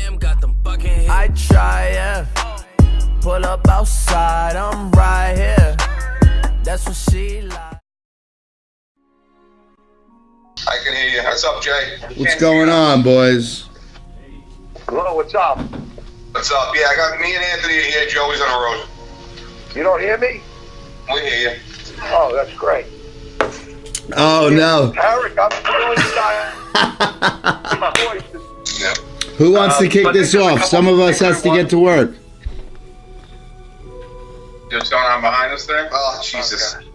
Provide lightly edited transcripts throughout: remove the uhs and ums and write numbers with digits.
AM, got them bucking hits. I try, yeah. Pull up outside, I'm right here. That's what she like. I can hear you. What's up, Jay? What's going on, boys? Hello, what's up? What's up? Yeah, I got me and Anthony are here. Joey's on the road. You don't hear me? We hear you. Oh, that's great. Oh, no. Eric, I'm really tired. Yeah. Who wants to kick this off? Some of us has to get to work. What's going on behind us there? Oh, Jesus. Okay.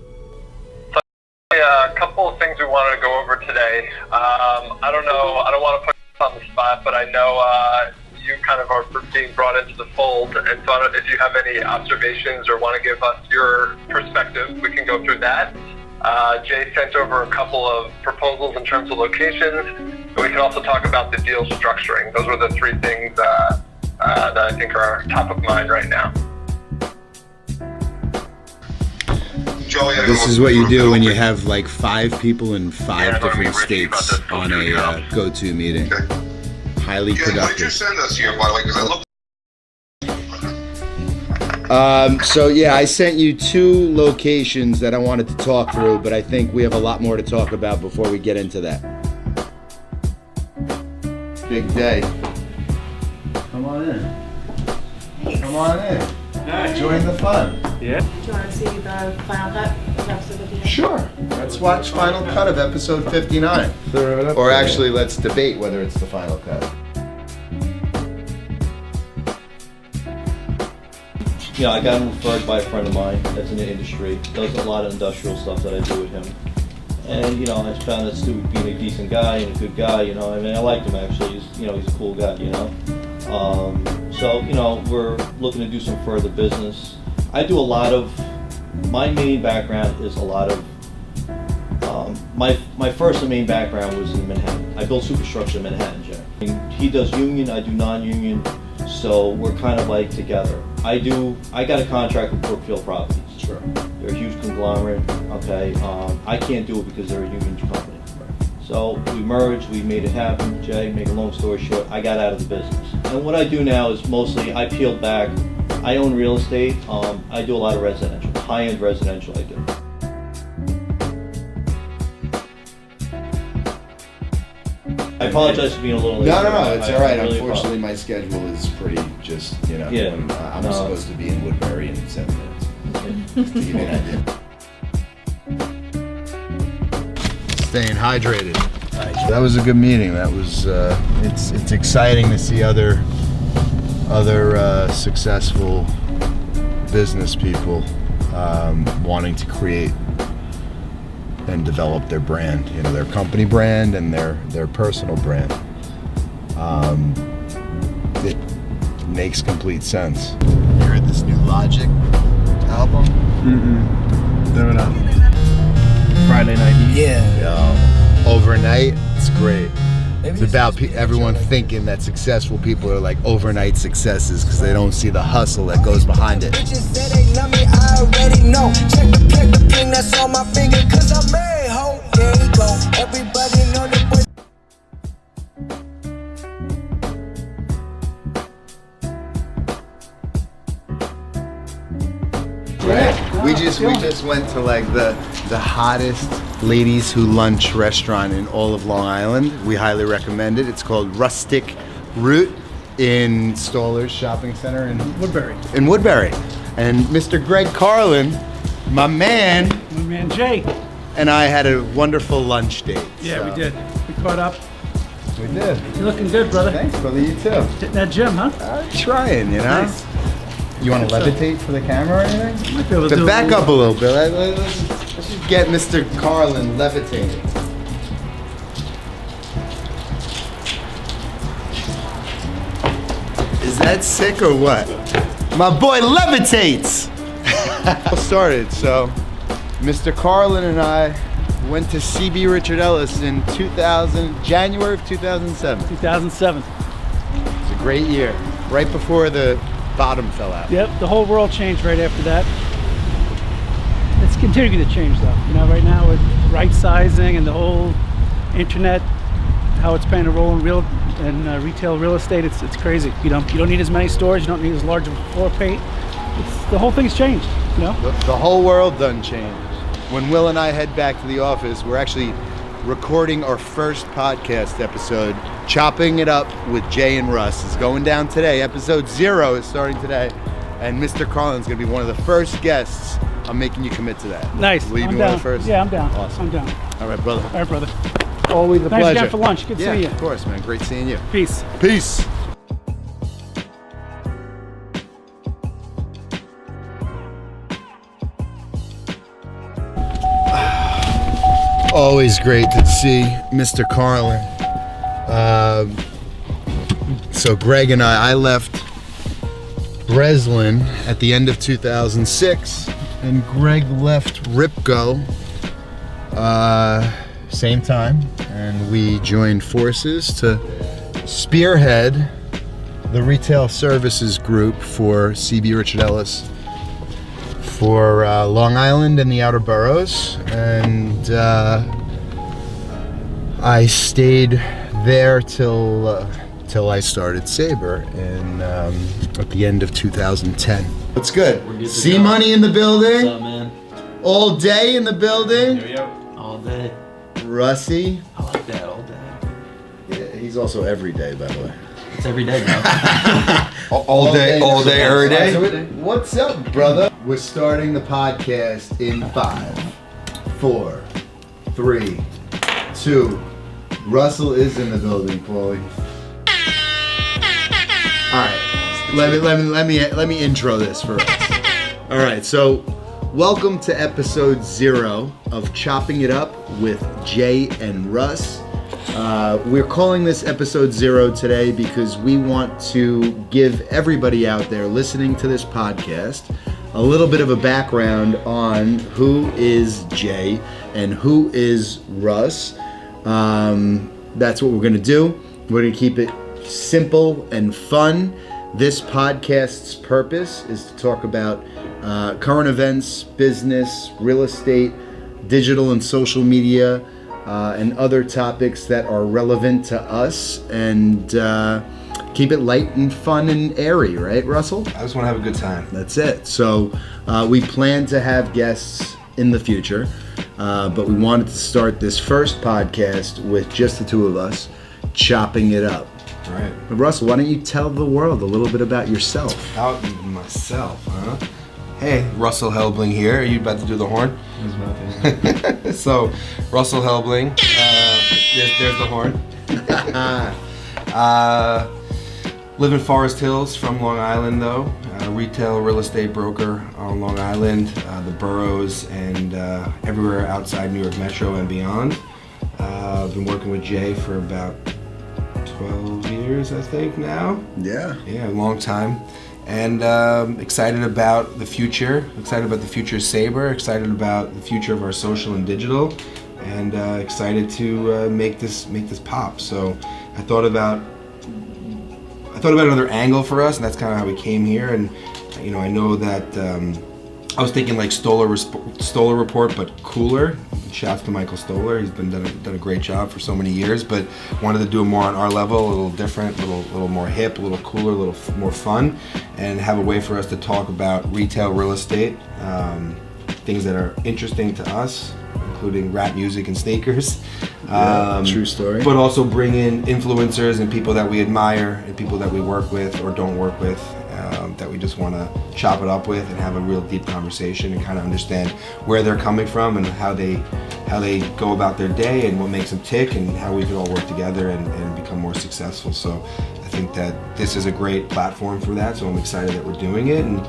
A couple of things we wanted to go over today. I don't know, I don't want to put you on the spot, but I know you kind of are being brought into the fold, and so if you have any observations or want to give us your perspective, we can go through that. Jay sent over a couple of proposals in terms of locations, and we can also talk about the deal structuring. Those were the three things that I think are top of mind right now. Joey, This is what you do when you have like 5 people in 5 different states on a go-to meeting. Okay. Highly Jay, what did you productive. send us here, by the way? Because I looked. So yeah, I sent you 2 locations that I wanted to talk through, but I think we have a lot more to talk about before we get into that. Big day. Come on in. Come on in. Join the fun. Yeah. Do you want to see the final cut of episode 59? Sure. Let's watch final cut of episode 59. Or actually, let's debate whether it's the final cut. You know, I got him referred by a friend of mine that's in the industry, does a lot of industrial stuff that I do with him. And, you know, I found this dude being a decent guy and a good guy, you know, I mean, I liked him actually, he's a cool guy, you know. So, you know, we're looking to do some further business. I do a lot of, my main background is a lot of, my first and main background was in Manhattan. I built superstructure in Manhattan, Jack. He does union, I do non-union, so we're kind of like together. I got a contract with Brookfield Properties. Sure. They're a huge conglomerate, okay? I can't do it because they're a union company. So we merged, we made it happen. Jay, make a long story short, I got out of the business. And what I do now is mostly, I peeled back. I own real estate. I do a lot of residential, high-end residential I do. I apologize for being a little late. No, it's all right. Really Unfortunately, my schedule is pretty just, Yeah. I'm supposed to be in Woodbury in 7 minutes. Just to give you an idea. Staying hydrated. That was a good meeting. That was it's exciting to see other successful business people wanting to create and develop their brand, you know, their company brand and their personal brand. It makes complete sense. You heard this new Logic album? Doing it Friday night. Yeah. Overnight, it's great. It's about everyone thinking that successful people are like overnight successes because they don't see the hustle that goes behind it. Bitches say they love me, I already know. Check the ping that's on my finger, cause I'm married, ho. There you go. Everybody know the boy. Right. We just went to like the hottest ladies who lunch restaurant in all of Long Island. We highly recommend it. It's called Rustic Root in Stoller's Shopping Center in Woodbury. And Mr. Greg Carlin, my man Jay. and I had a wonderful lunch date. Yeah, so. we did. We caught up. We did. You're looking good, brother. Thanks, brother. You too. Hitting that gym, huh? I'm trying, you know. Nice. You want to levitate for the camera or anything? Might be able to To do back a up a little bit, let's just get Mr. Carlin levitating. Is that sick or what? My boy levitates! Started, so Mr. Carlin and I went to CB Richard Ellis in January of 2007. 2007. It's a great year, right before the bottom fell out. Yep, the whole world changed right after that. It's continuing to change though. You know, right now with right sizing and the whole internet how it's playing a role in retail real estate. It's crazy. You don't need as many stores. You don't need as large of a floor plate. The whole thing's changed. You know. The whole world done changed. When Will and I head back to the office, we're actually recording our first podcast episode, Chopping It Up with Jay and Russ. Is going down today. Episode 0 is starting today, and Mr. Carlin's going to be one of the first guests. I'm making you commit to that. Nice. Will you I'm be down. one of the first? Yeah, I'm down. Awesome. I'm down. All right, brother. All right, brother. Always a Thanks pleasure. again for lunch. Good seeing you. Of course, man. Great seeing you. Peace. Peace. Always great to see Mr. Carlin. So Greg and I left Breslin at the end of 2006, and Greg left Ripco same time, and we joined forces to spearhead the retail services group for CB Richard Ellis for Long Island and the outer boroughs, and I stayed there till I started SABRE at the end of 2010. What's good? See Money in the building. What's up, man? All day in the building. Here we go. All day. Russie. I like that, all day. Yeah, he's also every day, by the way. It's every day, bro. All day, every day. What's up, brother? We're starting the podcast in 5, 4, 3, 2. Russell is in the building, Paulie. All right, let me intro this for us. All right, so welcome to episode 0 of Chopping It Up with Jay and Russ. We're calling this episode 0 today because we want to give everybody out there listening to this podcast a little bit of a background on who is Jay and who is Russ. That's what we're going to do. We're going to keep it simple and fun. This podcast's purpose is to talk about current events, business, real estate, digital and social media, and other topics that are relevant to us, and keep it light and fun and airy, right, Russell? I just want to have a good time. That's it. So we plan to have guests in the future, but we wanted to start this first podcast with just the two of us chopping it up. All right. But Russell, why don't you tell the world a little bit about yourself? About myself, huh? Hey, Russell Helbling here. Are you about to do the horn? So, Russell Helbling. There's the horn. Live in Forest Hills from Long Island, though. Retail real estate broker on Long Island, the boroughs, and everywhere outside New York Metro and beyond. I've been working with Jay for about 12 years, I think, now. Yeah. Yeah, a long time. And excited about the future. Excited about the future of SABRE. Excited about the future of our social and digital. And excited to make this pop. So I thought about another angle for us, and that's kind of how we came here. And you know, I know that I was thinking like Stoller Report, but cooler. Shouts to Michael Stoller. He's been done a great job for so many years, but wanted to do it more on our level, a little different, a little more hip, a little cooler, a little more fun, and have a way for us to talk about retail real estate, things that are interesting to us, including rap music and sneakers. True story. But also bring in influencers and people that we admire and people that we work with or don't work with, that we just want to chop it up with and have a real deep conversation and kind of understand where they're coming from and how they go about their day and what makes them tick and how we can all work together and become more successful. So I think that this is a great platform for that, so I'm excited that we're doing it, and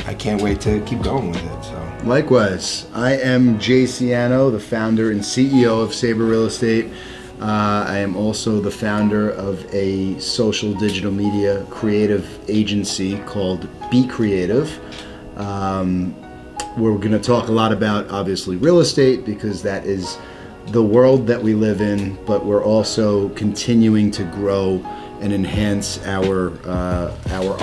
I can't wait to keep going with it. So Likewise, I am Jay Ciano, the founder and CEO of SABRE Real Estate. I am also the founder of a social digital media creative agency called Be Creative. We're going to talk a lot about, obviously, real estate because that is the world that we live in, but we're also continuing to grow and enhance our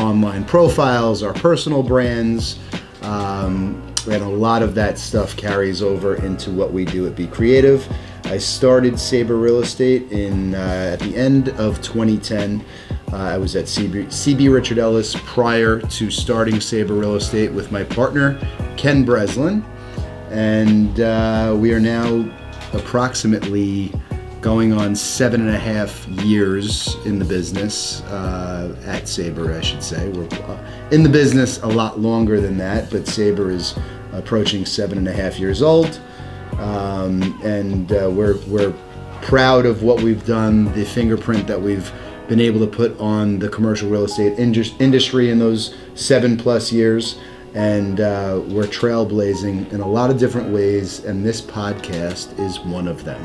online profiles, our personal brands, and a lot of that stuff carries over into what we do at Be Creative. I started SABRE Real Estate at the end of 2010. I was at CB Richard Ellis prior to starting SABRE Real Estate with my partner, Ken Breslin. And we are now approximately going on 7.5 years in the business, at SABRE, I should say. We're in the business a lot longer than that, but SABRE is approaching 7.5 years old. And we're proud of what we've done, the fingerprint that we've been able to put on the commercial real estate industry in those 7+ years. And we're trailblazing in a lot of different ways, and this podcast is one of them.